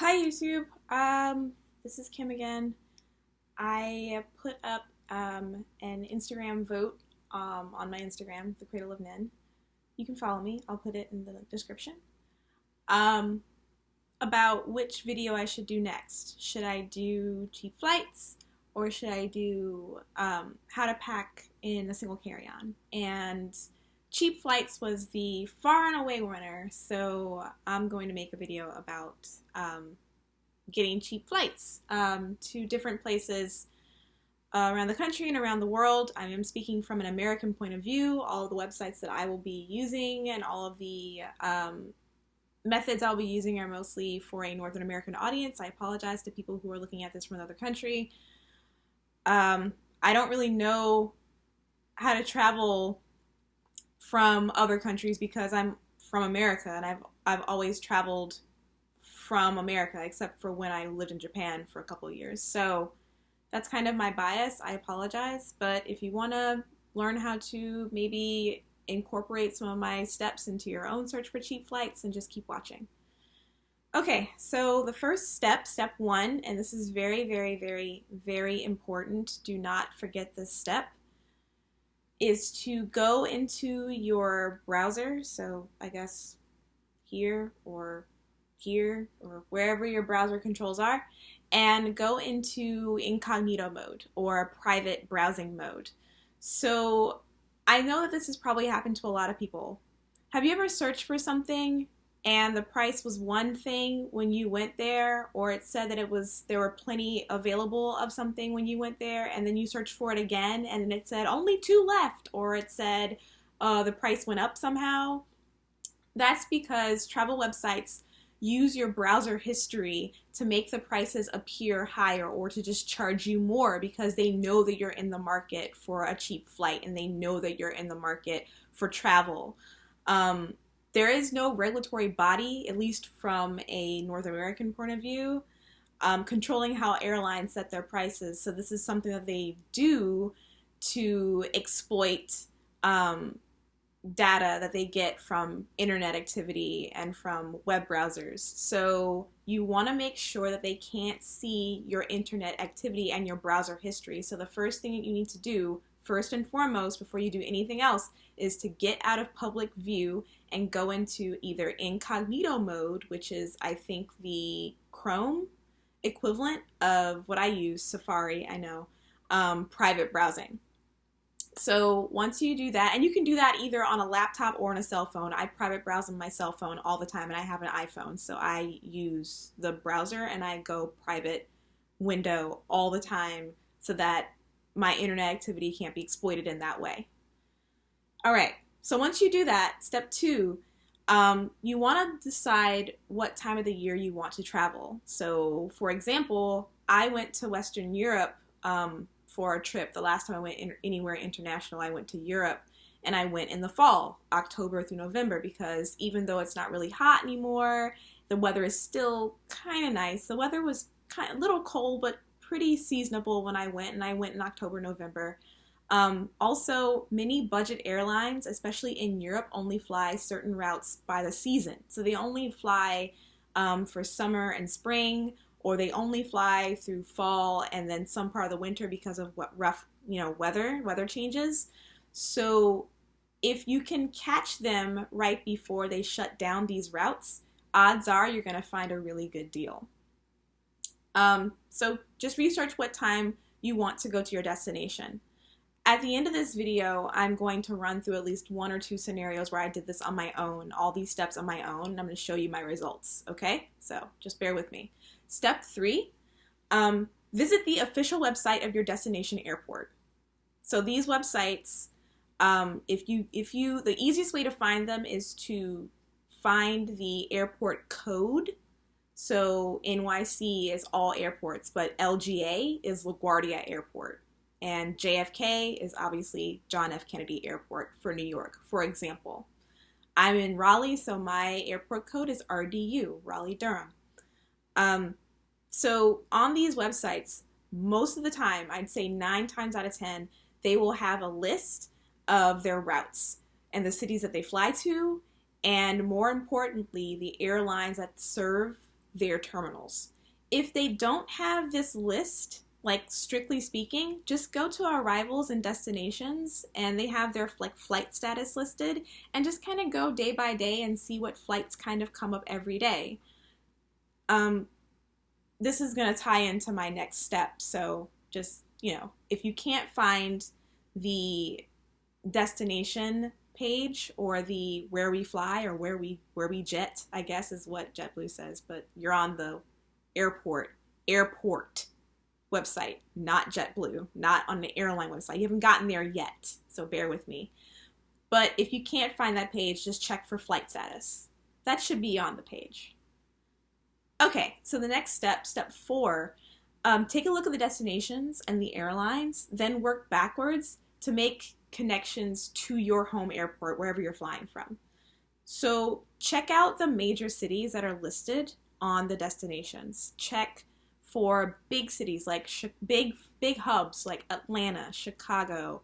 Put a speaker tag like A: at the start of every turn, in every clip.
A: Hi YouTube. This is Kim again. I put up an Instagram vote on my Instagram, The Cradle of Nin. You can follow me. I'll put it in the description. Um, about which video I should do next. Should I do cheap flights or should I do how to pack in a single carry-on? And cheap flights was the far and away winner, so I'm going to make a video about getting cheap flights to different places around the country and around the world. I am speaking from an American point of view. All of the websites that I will be using and all of the methods I'll be using are mostly for a Northern American audience. I apologize to people who are looking at this from another country. I don't really know how to travel from other countries because I'm from America and I've always traveled from America except for when I lived in Japan for a couple of years. So that's kind of my bias. I apologize, but if you want to learn how to maybe incorporate some of my steps into your own search for cheap flights, then just keep watching. Okay, so the first step, step one, and this is very, very, very, very important. Do not forget this step, is to go into your browser. So I guess here or wherever your browser controls are, and go into incognito mode or private browsing mode. So I know that this has probably happened to a lot of people. Have you ever searched for something and the price was one thing when you went there, or it said that there were plenty available of something when you went there, and then you searched for it again and then it said only two left, or it said the price went up somehow? That's because travel websites use your browser history to make the prices appear higher or to just charge you more because they know that you're in the market for a cheap flight and they know that you're in the market for travel. There is no regulatory body, at least from a North American point of view, controlling how airlines set their prices. So this is something that they do to exploit data that they get from internet activity and from web browsers. So you want to make sure that they can't see your internet activity and your browser history. So the first thing that you need to do, first and foremost, before you do anything else, is to get out of public view and go into either incognito mode, which is, I think, the Chrome equivalent of what I use, Safari, I know, private browsing. So once you do that, and you can do that either on a laptop or on a cell phone. I private browse on my cell phone all the time, and I have an iPhone, so I use the browser and I go private window all the time so that my internet activity can't be exploited in that way. All right, so once you do that, step two, you want to decide what time of the year you want to travel. So for example, I went to Western Europe for a trip. The last time I went anywhere international, I went to Europe, and I went in the fall, October through November, because even though it's not really hot anymore, the weather is still kind of nice. The weather was kind of a little cold, but pretty seasonable when I went, and I went in October, November. Also, many budget airlines, especially in Europe, only fly certain routes by the season. So they only fly for summer and spring, or they only fly through fall and then some part of the winter because of what rough, weather changes. So if you can catch them right before they shut down these routes, odds are you're going to find a really good deal. So just research what time you want to go to your destination. At the end of this video, I'm going to run through at least one or two scenarios where I did this on my own, all these steps on my own, and I'm going to show you my results, okay? So just bear with me. Step three, visit the official website of your destination airport. So these websites, the easiest way to find them is to find the airport code. So NYC is all airports, but LGA is LaGuardia Airport. And JFK is obviously John F. Kennedy Airport for New York, for example. I'm in Raleigh, so my airport code is RDU, Raleigh-Durham. So on these websites, most of the time, I'd say 9 times out of 10, they will have a list of their routes and the cities that they fly to, and more importantly, the airlines that serve their terminals. If they don't have this list, like strictly speaking, just go to arrivals and destinations and they have their like flight status listed, and just kind of go day by day and see what flights kind of come up every day. This is going to tie into my next step. So just, if you can't find the destination page or the where we fly or where we jet, I guess is what JetBlue says, but you're on the airport website, not JetBlue, not on the airline website. You haven't gotten there yet, so bear with me. But if you can't find that page, just check for flight status. That should be on the page. Okay, so the next step, step 4, take a look at the destinations and the airlines, then work backwards to make connections to your home airport, wherever you're flying from. So check out the major cities that are listed on the destinations. Check for big cities, like big hubs like Atlanta, Chicago,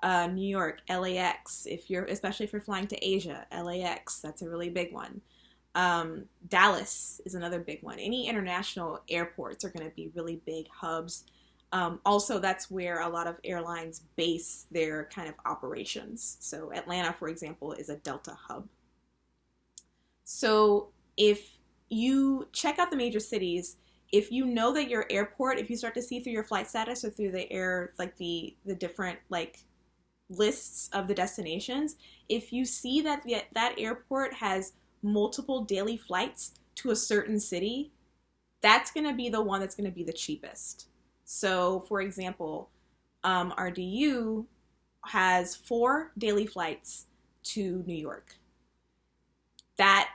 A: New York, LAX. Especially if you're flying to Asia, LAX, that's a really big one. Dallas is another big one. Any international airports are going to be really big hubs. Also, that's where a lot of airlines base their kind of operations. So Atlanta, for example, is a Delta hub. So if you check out the major cities, if you know that your airport, if you start to see through your flight status or through the the different like lists of the destinations, if you see that that airport has multiple daily flights to a certain city, that's going to be the one that's going to be the cheapest. So, for example, RDU has 4 daily flights to New York. That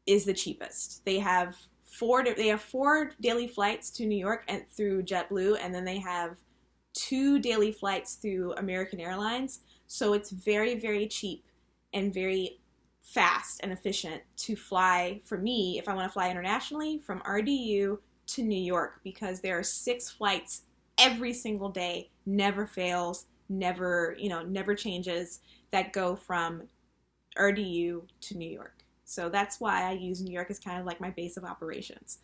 A: is the cheapest. They have 4 daily flights to New York and through JetBlue, and then they have 2 daily flights through American Airlines. So it's very, very cheap and very fast and efficient to fly, for me, if I want to fly internationally, from RDU to New York, because there are 6 flights every single day, never fails, never changes, that go from RDU to New York. So that's why I use New York as kind of like my base of operations.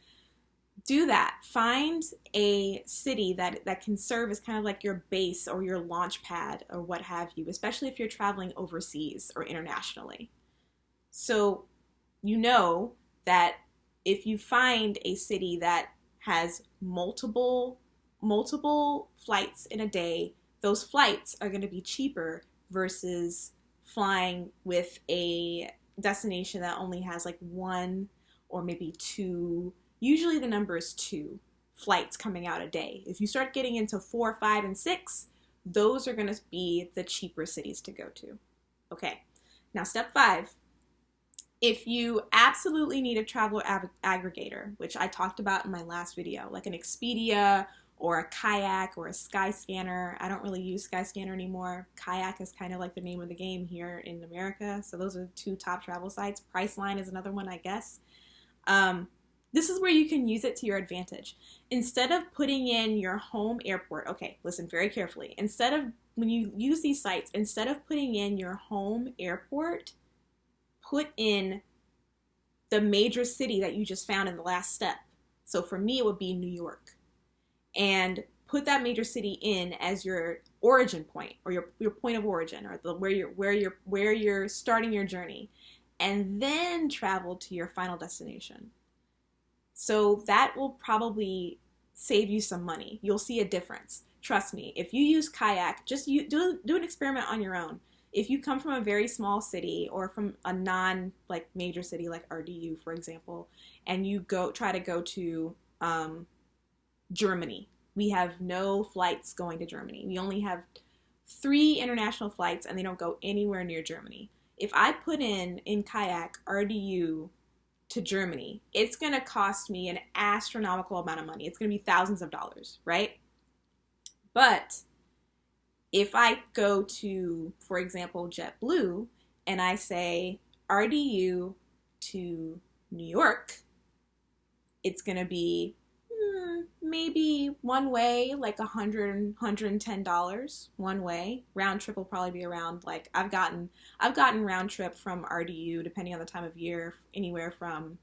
A: Do that. Find a city that can serve as kind of like your base or your launch pad or what have you, especially if you're traveling overseas or internationally. So you know that if you find a city that has multiple flights in a day, those flights are going to be cheaper versus flying with a destination that only has like 1 or maybe 2. Usually the number is 2 flights coming out a day. If you start getting into 4, 5, and 6, those are going to be the cheaper cities to go to. Okay, now step 5. If you absolutely need a travel aggregator, which I talked about in my last video, like an Expedia or a Kayak or a Skyscanner. I don't really use Skyscanner anymore. Kayak is kind of like the name of the game here in America. So those are the 2 top travel sites. Priceline is another one, I guess. This is where you can use it to your advantage. Instead of putting in your home airport, okay, listen very carefully. When you use these sites, instead of putting in your home airport, put in the major city that you just found in the last step. So for me, it would be New York. And put that major city in as your origin point, or your point of origin, or where you're starting your journey, and then travel to your final destination. So that will probably save you some money. You'll see a difference. Trust me. If you use Kayak, just do an experiment on your own. If you come from a very small city or from a major city like RDU, for example, and you try to go to Germany. We have no flights going to Germany. We only have 3 international flights, and they don't go anywhere near Germany. If I put in Kayak RDU to Germany, it's going to cost me an astronomical amount of money. It's going to be thousands of dollars, right? But if I go to, for example, JetBlue, and I say RDU to New York, it's going to be maybe one way, like $110 one way. Round trip will probably be around, like, I've gotten round trip from RDU, depending on the time of year, anywhere from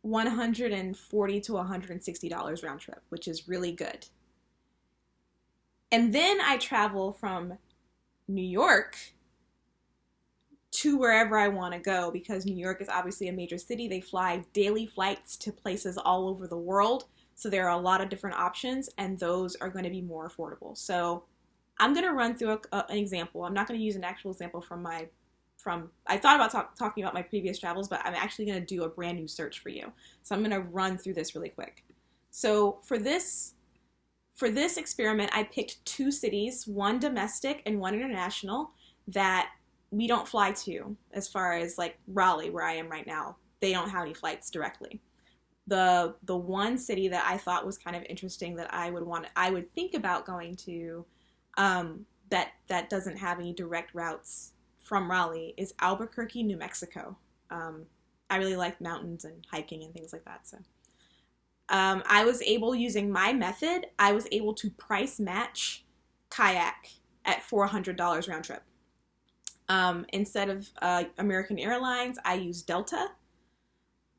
A: $140 to $160 round trip, which is really good. And then I travel from New York to wherever I want to go, because New York is obviously a major city. They fly daily flights to places all over the world. So there are a lot of different options, and those are going to be more affordable. So I'm going to run through an example. I'm not going to use an actual example I thought about talking about my previous travels, but I'm actually going to do a brand new search for you. So I'm going to run through this really quick. So for this experiment, I picked 2 cities, one domestic and one international, that we don't fly to. As far as like Raleigh, where I am right now, they don't have any flights directly. The one city that I thought was kind of interesting that I would think about going to, that doesn't have any direct routes from Raleigh, is Albuquerque, New Mexico. I really like mountains and hiking and things like that. So I was able, using my method, I was able to price match Kayak at $400 round trip. Instead of American Airlines, I used Delta.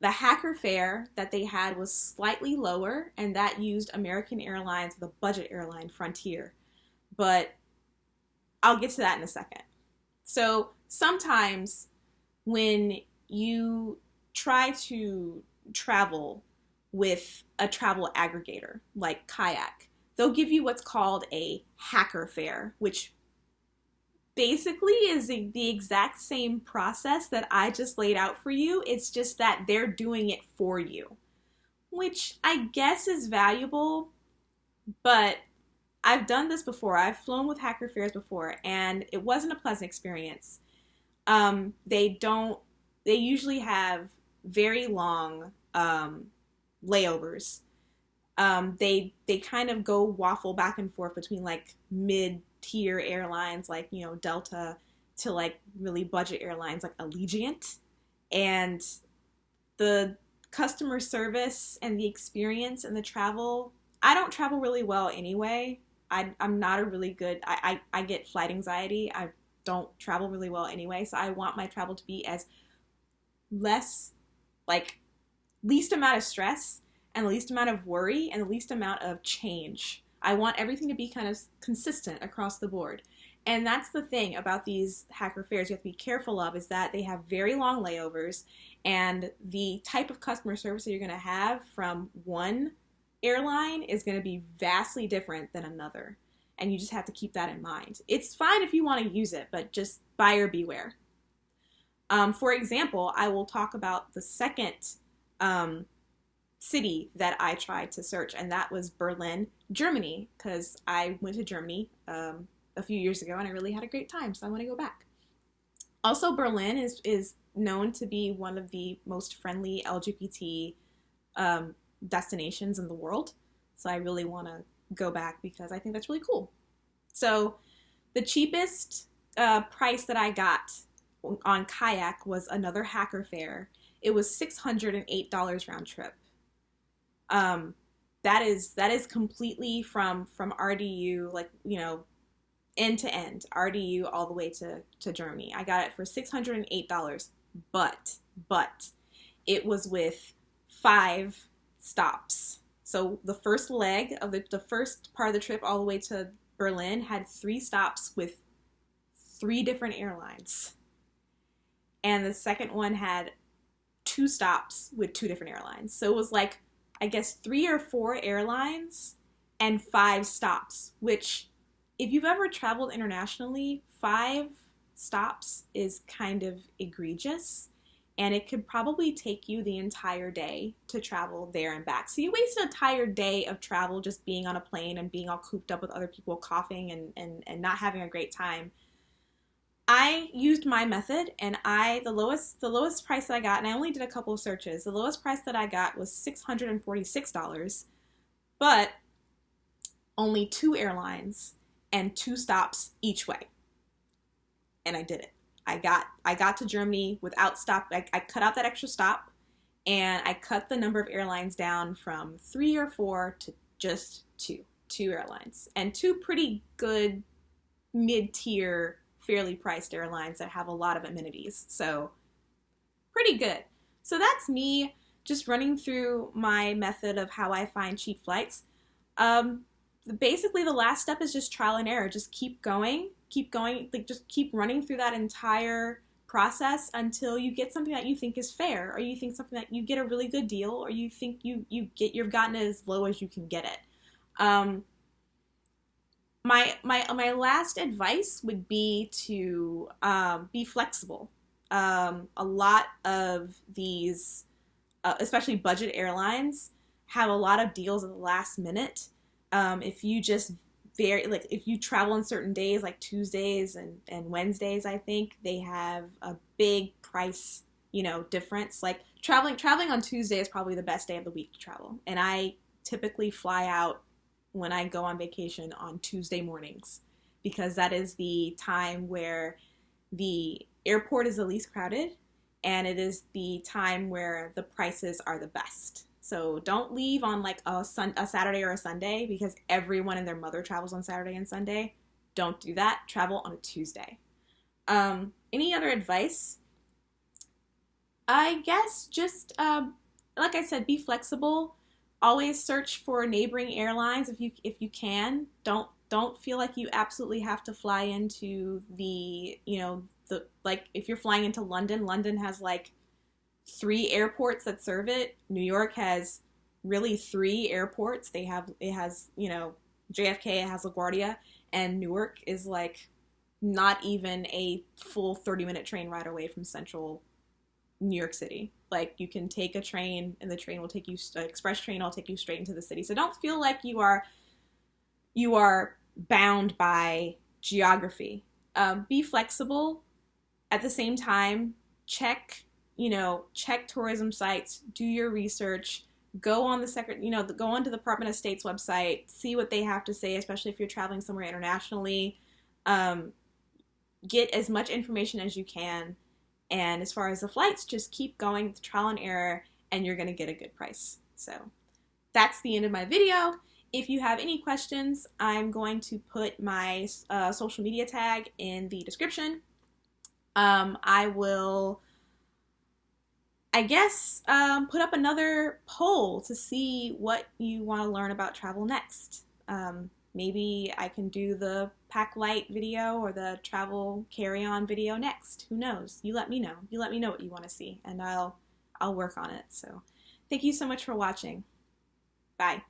A: The hacker fare that they had was slightly lower, and that used American Airlines, the budget airline, Frontier. But I'll get to that in a second. So sometimes when you try to travel with a travel aggregator like Kayak, they'll give you what's called a hacker fare, which basically is the exact same process that I just laid out for you. It's just that they're doing it for you, which I guess is valuable, but I've done this before. I've flown with hacker fares before, and it wasn't a pleasant experience. They usually have very long layovers. They kind of go waffle back and forth between like mid-tier airlines like, you know, Delta, to like really budget airlines like Allegiant. And the customer service and the experience and the travel, I don't travel really well anyway. I'm not a really good, I get flight anxiety. I don't travel really well anyway. So I want my travel to be as least amount of stress and the least amount of worry and the least amount of change. I want everything to be kind of consistent across the board. And that's the thing about these hacker fares you have to be careful of, is that they have very long layovers, and the type of customer service that you're going to have from one airline is going to be vastly different than another. And you just have to keep that in mind. It's fine if you want to use it, but just buyer beware. For example, I will talk about the second city that I tried to search, and that was Berlin, Germany, because I went to Germany a few years ago and I really had a great time, so I want to go back. Also, Berlin is known to be one of the most friendly LGBT destinations in the world, so I really want to go back because I think that's really cool. So the cheapest price that I got on Kayak was another hacker fare. It was $608 round trip. That is completely from RDU, like, you know, end to end, RDU all the way to Germany. I got it for $608, but it was with 5 stops. So the first leg of the first part of the trip all the way to Berlin had 3 stops with 3 different airlines. And the second one had 2 stops with 2 different airlines. So it was like, I guess 3 or 4 airlines and 5 stops, which, if you've ever traveled internationally, 5 stops is kind of egregious, and it could probably take you the entire day to travel there and back. So you waste an entire day of travel just being on a plane and being all cooped up with other people coughing and not having a great time. I used my method, and the lowest price that I got, and I only did a couple of searches, the lowest price that I got was $646, but only 2 airlines and 2 stops each way. And I did it. I got to Germany without stop. I cut out that extra stop, and I cut the number of airlines down from 3 or 4 to just 2 airlines, and 2 pretty good mid-tier, fairly priced airlines that have a lot of amenities. So pretty good. So that's me just running through my method of how I find cheap flights. Basically the last step is just trial and error. Just keep going, like just keep running through that entire process until you get something that you think is fair, or you think something that you get a really good deal, or you think you've gotten it as low as you can get it. My last advice would be to be flexible. A lot of these, especially budget airlines, have a lot of deals at the last minute. If you just if you travel on certain days, like Tuesdays and Wednesdays, I think they have a big price, difference. Like traveling on Tuesday is probably the best day of the week to travel. And I typically fly out when I go on vacation on Tuesday mornings, because that is the time where the airport is the least crowded, and it is the time where the prices are the best. So don't leave on like a Saturday or a Sunday, because everyone and their mother travels on Saturday and Sunday. Don't do that. Travel on a Tuesday. Any other advice? I guess just, like I said, be flexible. Always search for neighboring airlines if you can. Don't feel like you absolutely have to fly into like if you're flying into London. London has like 3 airports that serve it. New York has really 3 airports. It has JFK, it has LaGuardia, and Newark is like not even a full 30-minute train ride away from central New York City. Like you can take a train, and the train will take you, express train will take you straight into the city. So don't feel like you are bound by geography. Be flexible. At the same time, check tourism sites, do your research, go on go onto the Department of State's website, see what they have to say, especially if you're traveling somewhere internationally. Get as much information as you can. And as far as the flights, just keep going with trial and error, and you're going to get a good price. So that's the end of my video. If you have any questions, I'm going to put my social media tag in the description. I will, I guess, put up another poll to see what you want to learn about travel next. Maybe I can do the pack light video or the travel carry-on video next. Who knows? You let me know. You let me know what you want to see, and I'll work on it. So thank you so much for watching. Bye.